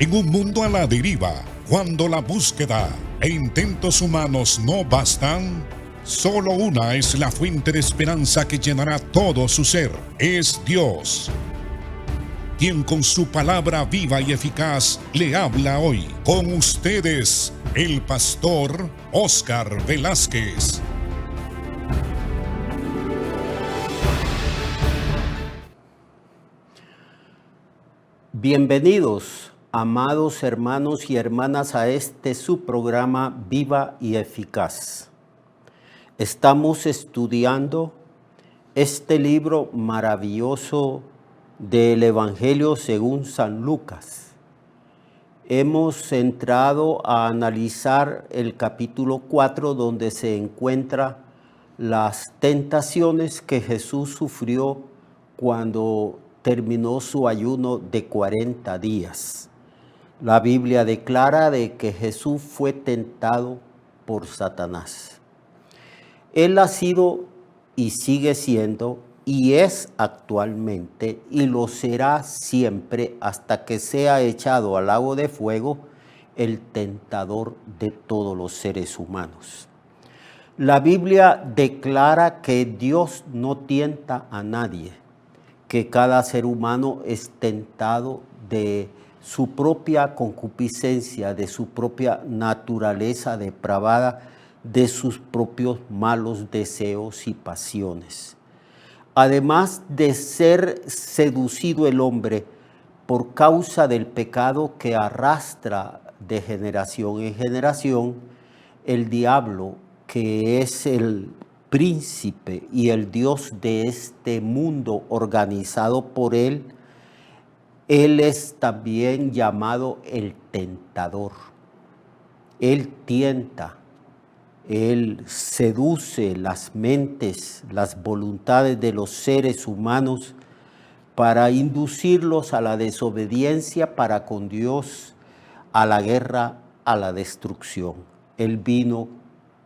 En un mundo a la deriva, cuando la búsqueda e intentos humanos no bastan, solo una es la fuente de esperanza que llenará todo su ser. Es Dios, quien con su palabra viva y eficaz le habla hoy. Con ustedes, el pastor Óscar Velázquez. Bienvenidos, amados hermanos y hermanas, a este su programa Viva y Eficaz. Estamos estudiando este libro maravilloso del Evangelio según San Lucas. Hemos entrado a analizar el capítulo 4, donde se encuentran las tentaciones que Jesús sufrió cuando terminó su ayuno de 40 días. La Biblia declara de que Jesús fue tentado por Satanás. Él ha sido y sigue siendo y es actualmente y lo será siempre hasta que sea echado al lago de fuego, el tentador de todos los seres humanos. La Biblia declara que Dios no tienta a nadie, que cada ser humano es tentado de su propia concupiscencia, de su propia naturaleza depravada, de sus propios malos deseos y pasiones. Además de ser seducido el hombre por causa del pecado que arrastra de generación en generación, el diablo, que es el príncipe y el Dios de este mundo organizado por él es también llamado el tentador. Él tienta, él seduce las mentes, las voluntades de los seres humanos para inducirlos a la desobediencia para con Dios, a la guerra, a la destrucción. Él vino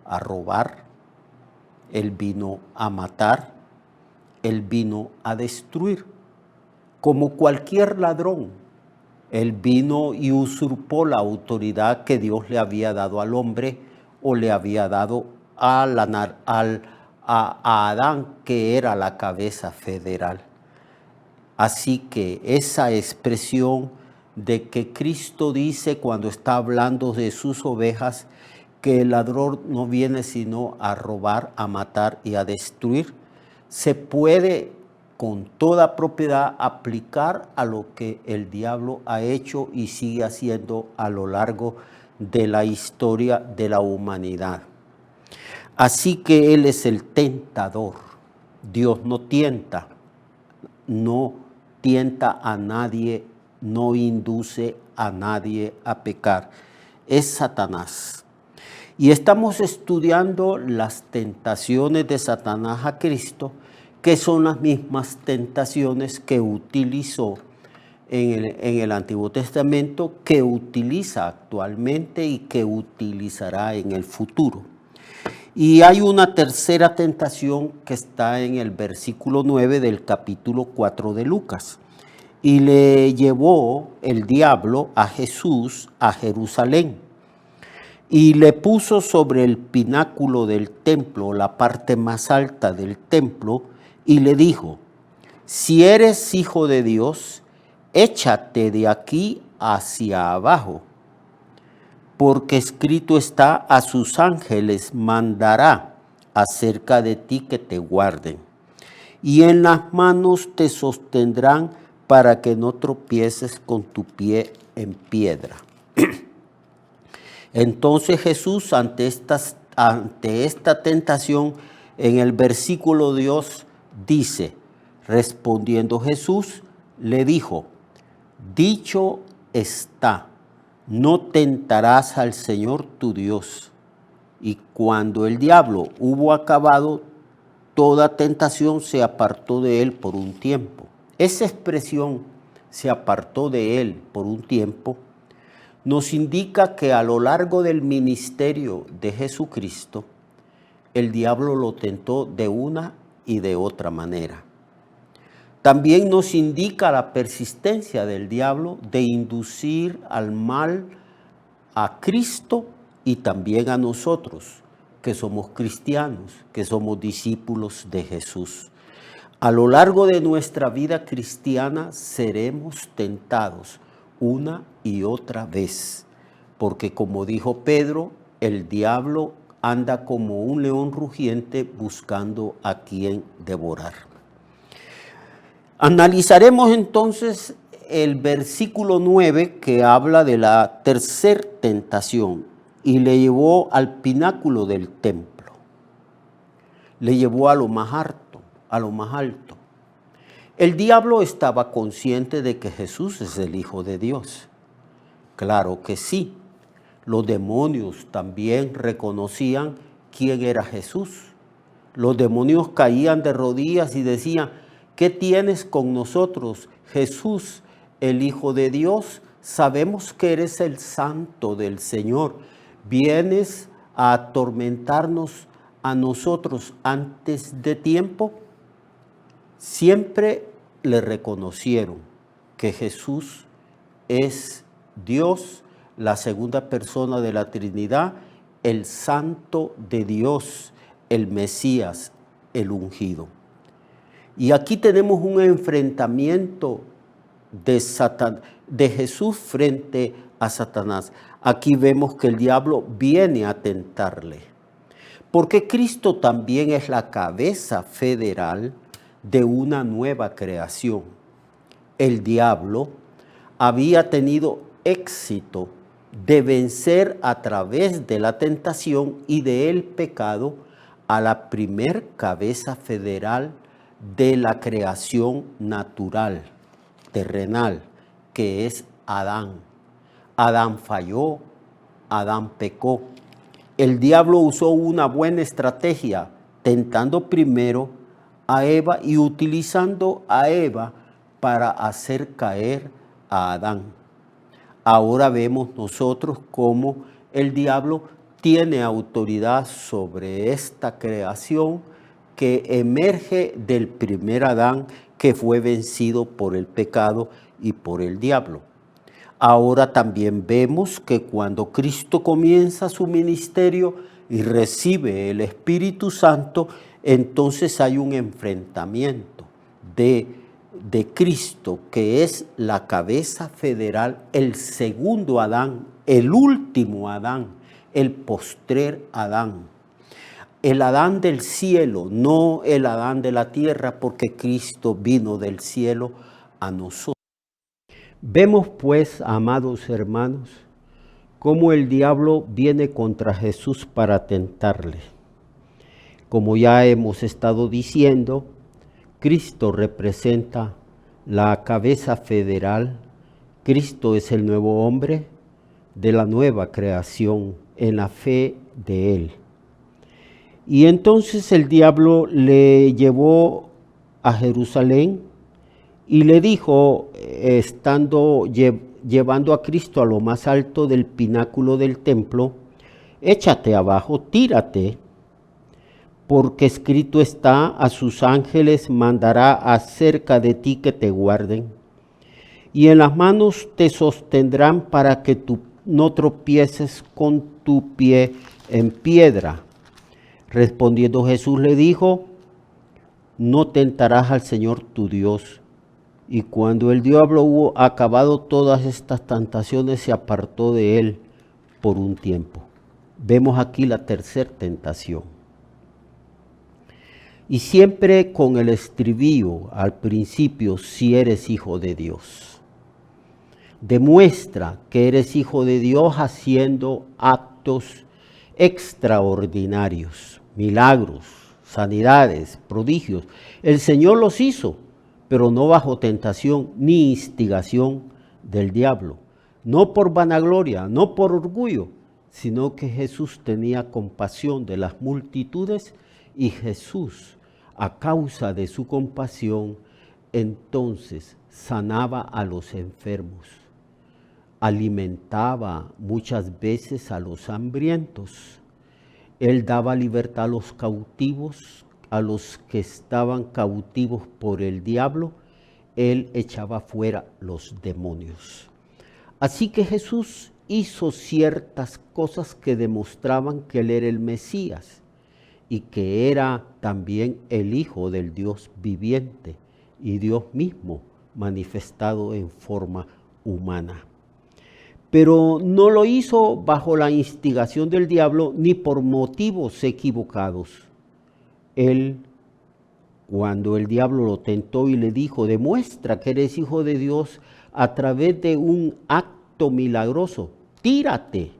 a robar, Él vino a matar, Él vino a destruir. Como cualquier ladrón, Él vino y usurpó la autoridad que Dios le había dado al hombre o le había dado a Adán, que era la cabeza federal. Así que esa expresión de que Cristo dice cuando está hablando de sus ovejas, que el ladrón no viene sino a robar, a matar y a destruir, se puede con toda propiedad aplicar a lo que el diablo ha hecho y sigue haciendo a lo largo de la historia de la humanidad. Así que Él es el tentador. Dios no tienta a nadie, no induce a nadie a pecar. Es Satanás. Y estamos estudiando las tentaciones de Satanás a Cristo, que son las mismas tentaciones que utilizó en el Antiguo Testamento, que utiliza actualmente y que utilizará en el futuro. Y hay una tercera tentación que está en el versículo 9 del capítulo 4 de Lucas. Y le llevó el diablo a Jesús a Jerusalén. Y le puso sobre el pináculo del templo, la parte más alta del templo, y le dijo: si eres hijo de Dios, échate de aquí hacia abajo, porque escrito está: a sus ángeles mandará acerca de ti que te guarden, y en las manos te sostendrán para que no tropieces con tu pie en piedra. Entonces Jesús, ante esta tentación, en el versículo Dios dice: respondiendo Jesús, le dijo: dicho está, no tentarás al Señor tu Dios. Y cuando el diablo hubo acabado toda tentación, se apartó de él por un tiempo. Esa expresión, se apartó de él por un tiempo, nos indica que a lo largo del ministerio de Jesucristo, el diablo lo tentó de una y de otra manera. También nos indica la persistencia del diablo de inducir al mal a Cristo y también a nosotros, que somos cristianos, que somos discípulos de Jesús. A lo largo de nuestra vida cristiana seremos tentados una y otra vez, porque como dijo Pedro, el diablo anda como un león rugiente buscando a quien devorar. Analizaremos entonces el versículo 9 que habla de la tercera tentación y le llevó al pináculo del templo. Le llevó a lo más alto. El diablo estaba consciente de que Jesús es el Hijo de Dios. Claro que sí. Los demonios también reconocían quién era Jesús. Los demonios caían de rodillas y decían: ¿qué tienes con nosotros, Jesús, el Hijo de Dios? Sabemos que eres el Santo del Señor. ¿Vienes a atormentarnos a nosotros antes de tiempo? Siempre le reconocieron que Jesús es Dios, la segunda persona de la Trinidad, el Santo de Dios, el Mesías, el ungido. Y aquí tenemos un enfrentamiento de Jesús frente a Satanás. Aquí vemos que el diablo viene a tentarle, porque Cristo también es la cabeza federal de una nueva creación. El diablo había tenido éxito de vencer a través de la tentación y del pecado a la primer cabeza federal de la creación natural, terrenal, que es Adán. Adán falló, Adán pecó. El diablo usó una buena estrategia, tentando primero a Eva y utilizando a Eva para hacer caer a Adán. Ahora vemos nosotros cómo el diablo tiene autoridad sobre esta creación que emerge del primer Adán, que fue vencido por el pecado y por el diablo. Ahora también vemos que cuando Cristo comienza su ministerio y recibe el Espíritu Santo, entonces hay un enfrentamiento de Cristo, que es la cabeza federal, el segundo Adán, el último Adán, el postrer Adán. El Adán del cielo, no el Adán de la tierra, porque Cristo vino del cielo a nosotros. Vemos pues, amados hermanos, cómo el diablo viene contra Jesús para tentarle. Como ya hemos estado diciendo, Cristo representa la cabeza federal. Cristo es el nuevo hombre de la nueva creación en la fe de Él. Y entonces el diablo le llevó a Jerusalén y le dijo, llevando a Cristo a lo más alto del pináculo del templo: échate abajo, tírate, porque escrito está: a sus ángeles mandará acerca de ti que te guarden, y en las manos te sostendrán para que tú no tropieces con tu pie en piedra. Respondiendo Jesús le dijo: no tentarás al Señor tu Dios. Y cuando el diablo hubo acabado todas estas tentaciones, se apartó de él por un tiempo. Vemos aquí la tercera tentación. Y siempre con el estribillo al principio: si eres hijo de Dios. Demuestra que eres hijo de Dios haciendo actos extraordinarios, milagros, sanidades, prodigios. El Señor los hizo, pero no bajo tentación ni instigación del diablo. No por vanagloria, no por orgullo, sino que Jesús tenía compasión de las multitudes y Jesús, a causa de su compasión, entonces sanaba a los enfermos, alimentaba muchas veces a los hambrientos. Él daba libertad a los cautivos, a los que estaban cautivos por el diablo, él echaba fuera los demonios. Así que Jesús hizo ciertas cosas que demostraban que él era el Mesías y que era también el Hijo del Dios viviente y Dios mismo manifestado en forma humana. Pero no lo hizo bajo la instigación del diablo ni por motivos equivocados. Él, cuando el diablo lo tentó y le dijo, demuestra que eres hijo de Dios a través de un acto milagroso, tírate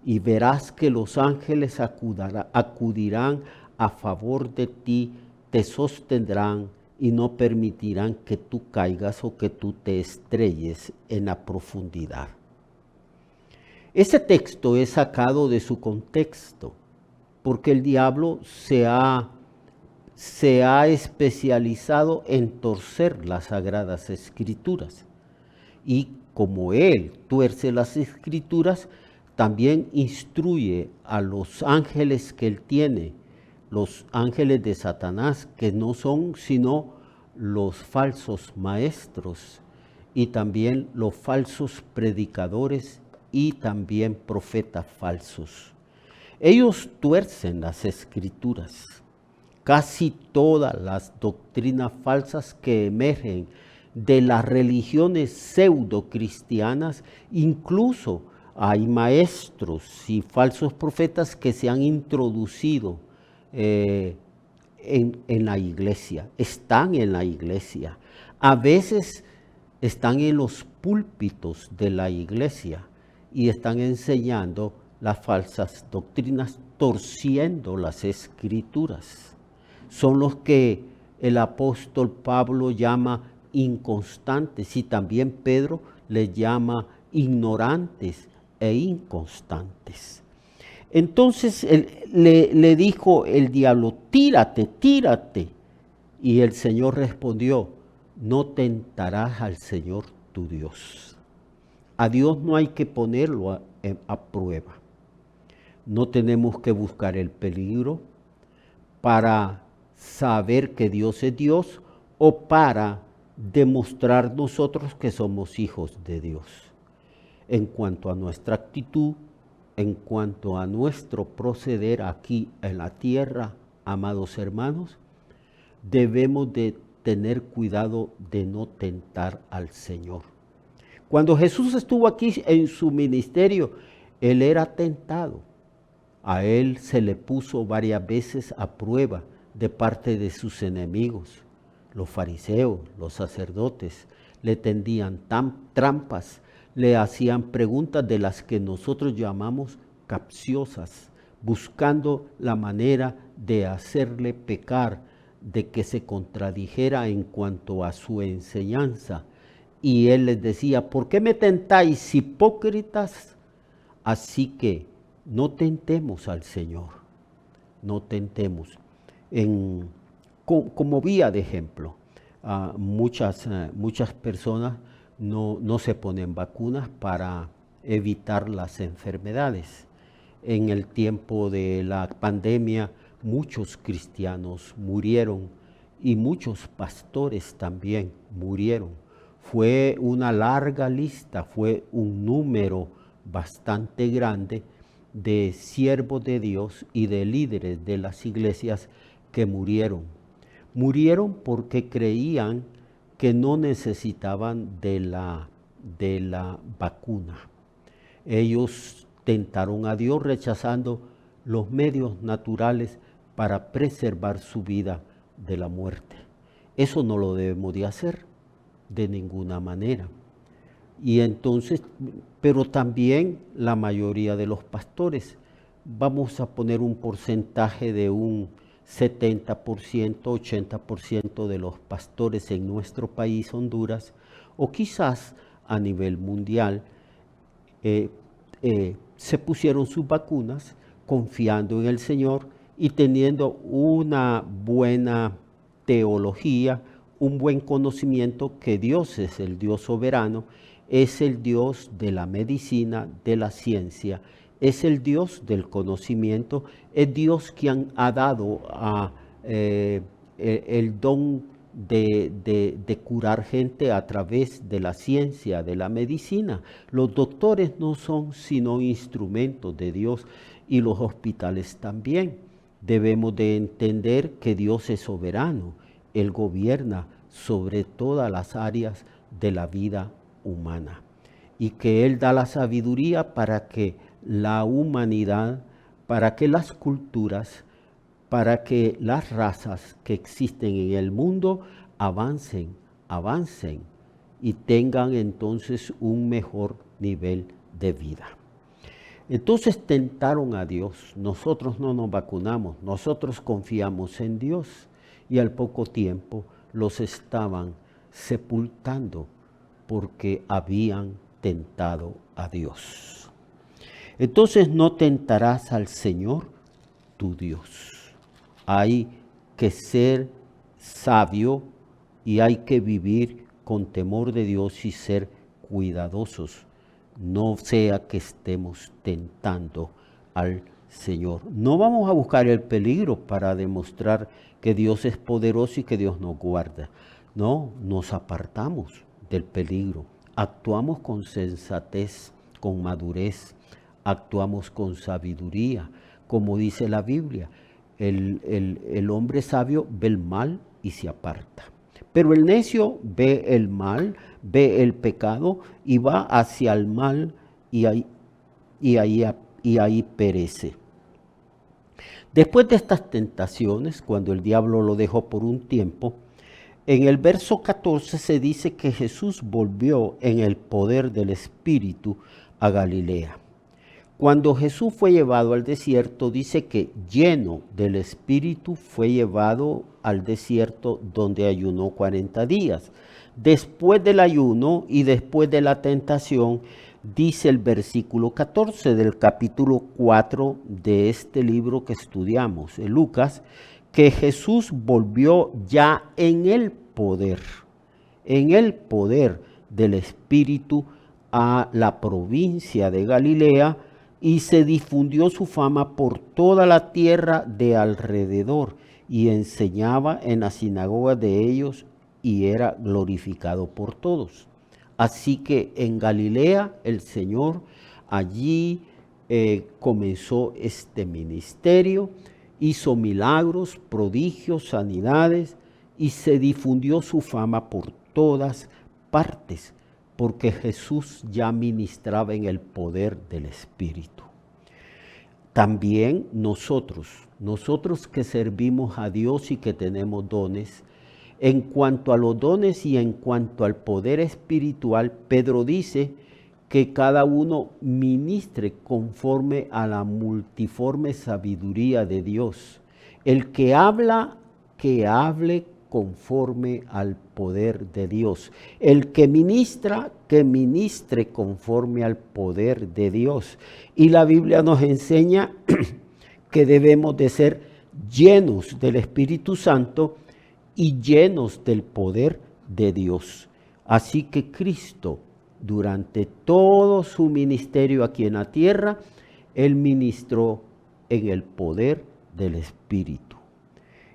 y verás que los ángeles acudirán a favor de ti, te sostendrán y no permitirán que tú caigas o que tú te estrelles en la profundidad. Ese texto es sacado de su contexto, porque el diablo se ha especializado en torcer las Sagradas Escrituras. Y como él tuerce las Escrituras, también instruye a los ángeles que él tiene, los ángeles de Satanás, que no son sino los falsos maestros y también los falsos predicadores y también profetas falsos. Ellos tuercen las Escrituras. Casi todas las doctrinas falsas que emergen de las religiones pseudo-cristianas, incluso hay maestros y falsos profetas que se han introducido en la iglesia, están en la iglesia. A veces están en los púlpitos de la iglesia y están enseñando las falsas doctrinas, torciendo las Escrituras. Son los que el apóstol Pablo llama inconstantes y también Pedro les llama ignorantes e inconstantes. Entonces le dijo el diablo, tírate, tírate. Y el Señor respondió, no tentarás al Señor tu Dios. A Dios no hay que ponerlo a prueba. No tenemos que buscar el peligro para saber que Dios es Dios o para demostrar nosotros que somos hijos de Dios. En cuanto a nuestra actitud, en cuanto a nuestro proceder aquí en la tierra, amados hermanos, debemos de tener cuidado de no tentar al Señor. Cuando Jesús estuvo aquí en su ministerio, él era tentado. A él se le puso varias veces a prueba de parte de sus enemigos. Los fariseos, los sacerdotes, le tendían trampas, le hacían preguntas de las que nosotros llamamos capciosas, buscando la manera de hacerle pecar, de que se contradijera en cuanto a su enseñanza. Y él les decía, ¿por qué me tentáis, hipócritas? Así que no tentemos al Señor, no tentemos. Como vía de ejemplo, muchas personas no se ponen vacunas para evitar las enfermedades. En el tiempo de la pandemia, muchos cristianos murieron y muchos pastores también murieron. Fue una larga lista, fue un número bastante grande de siervos de Dios y de líderes de las iglesias que murieron. Murieron porque creían que no necesitaban de la vacuna. Ellos tentaron a Dios rechazando los medios naturales para preservar su vida de la muerte. Eso no lo debemos de hacer de ninguna manera. Y entonces, pero también la mayoría de los pastores, vamos a poner un porcentaje de un 70%, 80% de los pastores en nuestro país, Honduras, o quizás a nivel mundial, se pusieron sus vacunas confiando en el Señor y teniendo una buena teología, un buen conocimiento que Dios es el Dios soberano, es el Dios de la medicina, de la ciencia, es el Dios del conocimiento, es Dios quien ha dado el don de curar gente a través de la ciencia, de la medicina. Los doctores no son sino instrumentos de Dios y los hospitales también. Debemos de entender que Dios es soberano. Él gobierna sobre todas las áreas de la vida humana y que Él da la sabiduría para que la humanidad, para que las culturas, para que las razas que existen en el mundo avancen y tengan entonces un mejor nivel de vida. Entonces tentaron a Dios. Nosotros no nos vacunamos, nosotros confiamos en Dios y al poco tiempo los estaban sepultando porque habían tentado a Dios. Entonces no tentarás al Señor tu Dios. Hay que ser sabio y hay que vivir con temor de Dios y ser cuidadosos. No sea que estemos tentando al Señor. No vamos a buscar el peligro para demostrar que Dios es poderoso y que Dios nos guarda. No, nos apartamos del peligro. Actuamos con sensatez, con madurez. Actuamos con sabiduría, como dice la Biblia. El hombre sabio ve el mal y se aparta. Pero el necio ve el mal, ve el pecado y va hacia el mal y ahí perece. Después de estas tentaciones, cuando el diablo lo dejó por un tiempo, en el verso 14 se dice que Jesús volvió en el poder del Espíritu a Galilea. Cuando Jesús fue llevado al desierto, dice que lleno del Espíritu fue llevado al desierto donde ayunó 40 días. Después del ayuno y después de la tentación, dice el versículo 14 del capítulo 4 de este libro que estudiamos, en Lucas, que Jesús volvió ya en el poder del Espíritu a la provincia de Galilea, y se difundió su fama por toda la tierra de alrededor, y enseñaba en las sinagogas de ellos, y era glorificado por todos. Así que en Galilea el Señor allí comenzó este ministerio, hizo milagros, prodigios, sanidades, y se difundió su fama por todas partes, porque Jesús ya ministraba en el poder del Espíritu. También nosotros que servimos a Dios y que tenemos dones, en cuanto a los dones y en cuanto al poder espiritual, Pedro dice que cada uno ministre conforme a la multiforme sabiduría de Dios. El que habla, que hable conforme al poder de Dios. El que ministra, que ministre conforme al poder de Dios. Y la Biblia nos enseña que debemos de ser llenos del Espíritu Santo y llenos del poder de Dios. Así que Cristo, durante todo su ministerio aquí en la tierra, Él ministró en el poder del Espíritu.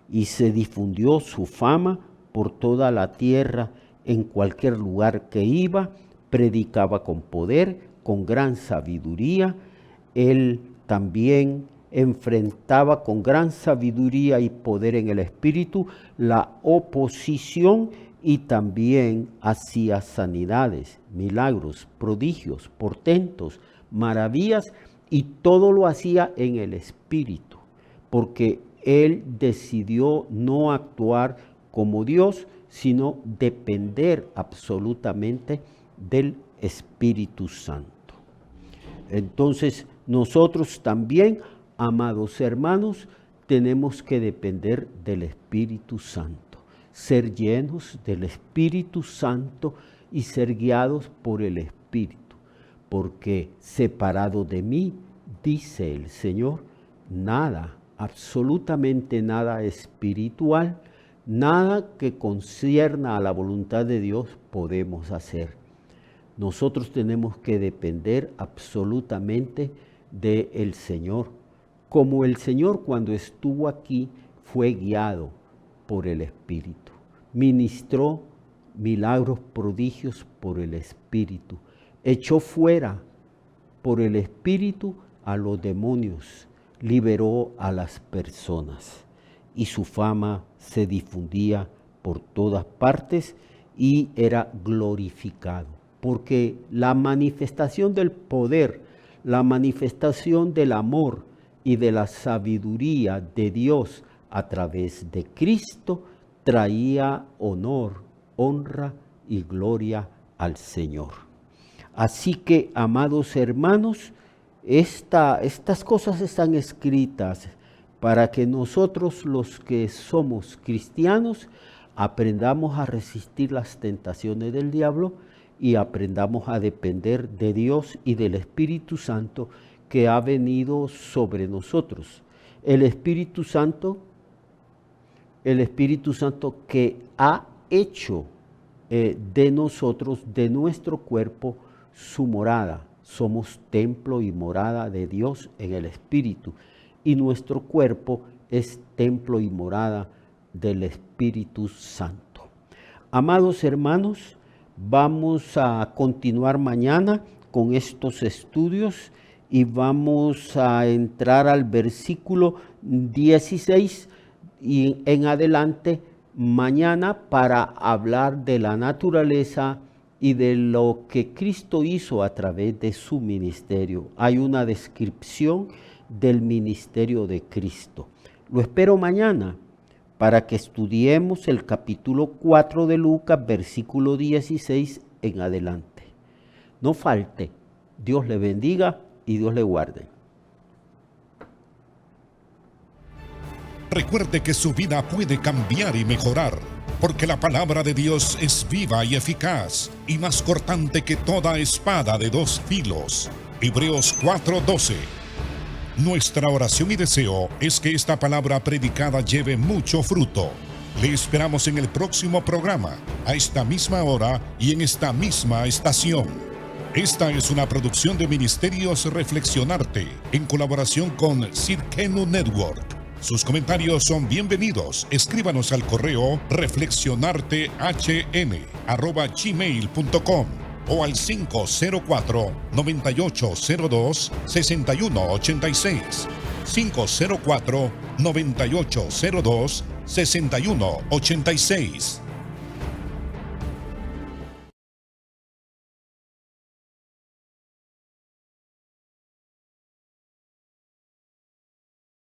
Y se difundió su fama por toda la tierra. En cualquier lugar que iba, predicaba con poder, con gran sabiduría. Él también enfrentaba con gran sabiduría y poder en el Espíritu la oposición, y también hacía sanidades, milagros, prodigios, portentos, maravillas, y todo lo hacía en el Espíritu, porque Él decidió no actuar como Dios, sino depender absolutamente del Espíritu Santo. Entonces, nosotros también, amados hermanos, tenemos que depender del Espíritu Santo, ser llenos del Espíritu Santo y ser guiados por el Espíritu, porque separado de mí, dice el Señor, nada, absolutamente nada espiritual, nada que concierna a la voluntad de Dios podemos hacer. Nosotros tenemos que depender absolutamente del Señor, como el Señor cuando estuvo aquí fue guiado por el Espíritu. ministró milagros, prodigios por el Espíritu, echó fuera por el Espíritu a los demonios, liberó a las personas y su fama se difundía por todas partes y era glorificado, porque la manifestación del poder, la manifestación del amor y de la sabiduría de Dios a través de Cristo traía honor, honra y gloria al Señor. Así que, amados hermanos, estas cosas están escritas para que nosotros, los que somos cristianos, aprendamos a resistir las tentaciones del diablo y aprendamos a depender de Dios y del Espíritu Santo que ha venido sobre nosotros. El Espíritu Santo que ha hecho de nosotros, de nuestro cuerpo, su morada. Somos templo y morada de Dios en el Espíritu. Y nuestro cuerpo es templo y morada del Espíritu Santo. Amados hermanos, vamos a continuar mañana con estos estudios y vamos a entrar al versículo 16 y en adelante mañana para hablar de la naturaleza y de lo que Cristo hizo a través de su ministerio. Hay una descripción del ministerio de Cristo. Lo espero mañana para que estudiemos el capítulo 4 de Lucas, versículo 16 en adelante. No falte. Dios le bendiga y Dios le guarde. Recuerde que su vida puede cambiar y mejorar, porque la palabra de Dios es viva y eficaz, y más cortante que toda espada de dos filos. Hebreos 4:12. Nuestra oración y deseo es que esta palabra predicada lleve mucho fruto. Le esperamos en el próximo programa, a esta misma hora y en esta misma estación. Esta es una producción de Ministerios Reflexionarte, en colaboración con Cirkenu Network. Sus comentarios son bienvenidos. Escríbanos al correo reflexionartehn@gmail.com o al 504-9802-6186. 504-9802-6186.